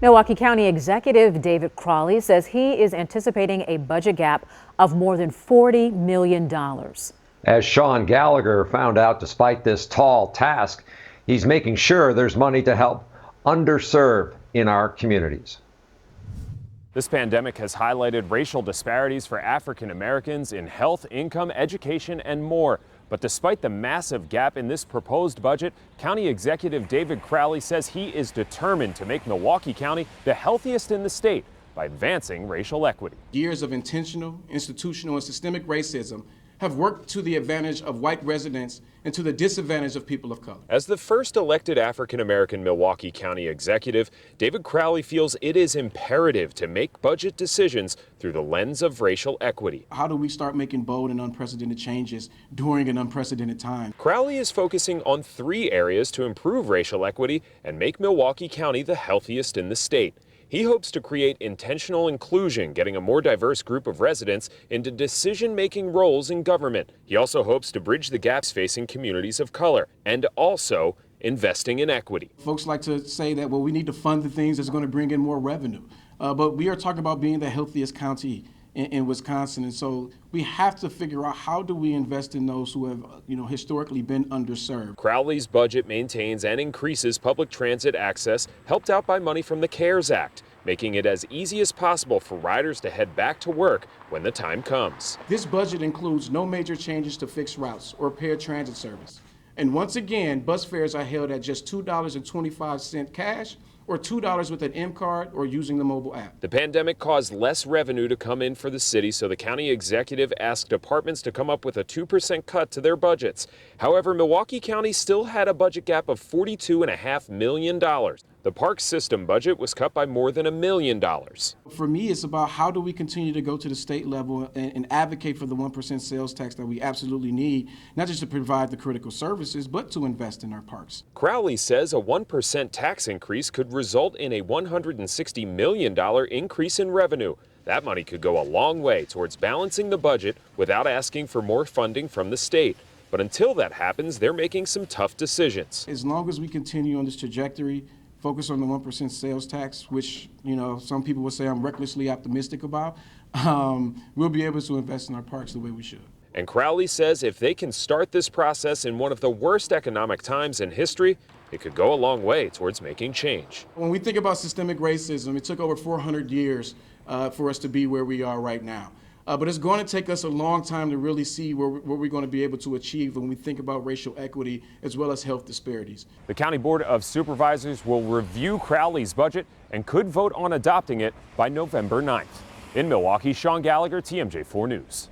Milwaukee County Executive David Crowley says he is anticipating a budget gap of more than $40 million. As Sean Gallagher found out, despite this tall task, he's making sure there's money to help underserved in our communities. This pandemic has highlighted racial disparities for African Americans in health, income, education, and more. But despite the massive gap in this proposed budget, County Executive David Crowley says he is determined to make Milwaukee County the healthiest in the state by advancing racial equity. Years of intentional, institutional, and systemic racism have worked to the advantage of white residents and to the disadvantage of people of color. As the first elected African-American Milwaukee County Executive, David Crowley feels it is imperative to make budget decisions through the lens of racial equity. How do we start making bold and unprecedented changes during an unprecedented time? Crowley is focusing on 3 areas to improve racial equity and make Milwaukee County the healthiest in the state. He hopes to create intentional inclusion, getting a more diverse group of residents into decision-making roles in government. He also hopes to bridge the gaps facing communities of color and also investing in equity. Folks like to say that, well, we need to fund the things that's going to bring in more revenue. But we are talking about being the healthiest county in Wisconsin. And so we have to figure out, how do we invest in those who have, historically been underserved. Crowley's budget maintains and increases public transit access, helped out by money from the CARES Act, making it as easy as possible for riders to head back to work when the time comes. This budget includes no major changes to fixed routes or paid transit service. And once again, bus fares are held at just $2.25 cash, or $2 with an M card or using the mobile app. The pandemic caused less revenue to come in for the city, so the county executive asked departments to come up with a 2% cut to their budgets. However, Milwaukee County still had a budget gap of $42.5 million. The park system budget was cut by more than $1 million. For me, it's about how do we continue to go to the state level and advocate for the 1% sales tax that we absolutely need, not just to provide the critical services, but to invest in our parks. Crowley says a 1% tax increase could result in a $160 million increase in revenue. That money could go a long way towards balancing the budget without asking for more funding from the state. But until that happens, they're making some tough decisions. As long as we continue on this trajectory, focus on the 1% sales tax, which, some people will say I'm recklessly optimistic about, we'll be able to invest in our parks the way we should. And Crowley says if they can start this process in one of the worst economic times in history, it could go a long way towards making change. When we think about systemic racism, it took over 400 years for us to be where we are right now. But it's going to take us a long time to really see what we're going to be able to achieve when we think about racial equity as well as health disparities. The County Board of Supervisors will review Crowley's budget and could vote on adopting it by November 9th. In Milwaukee, Sean Gallagher, TMJ4 News.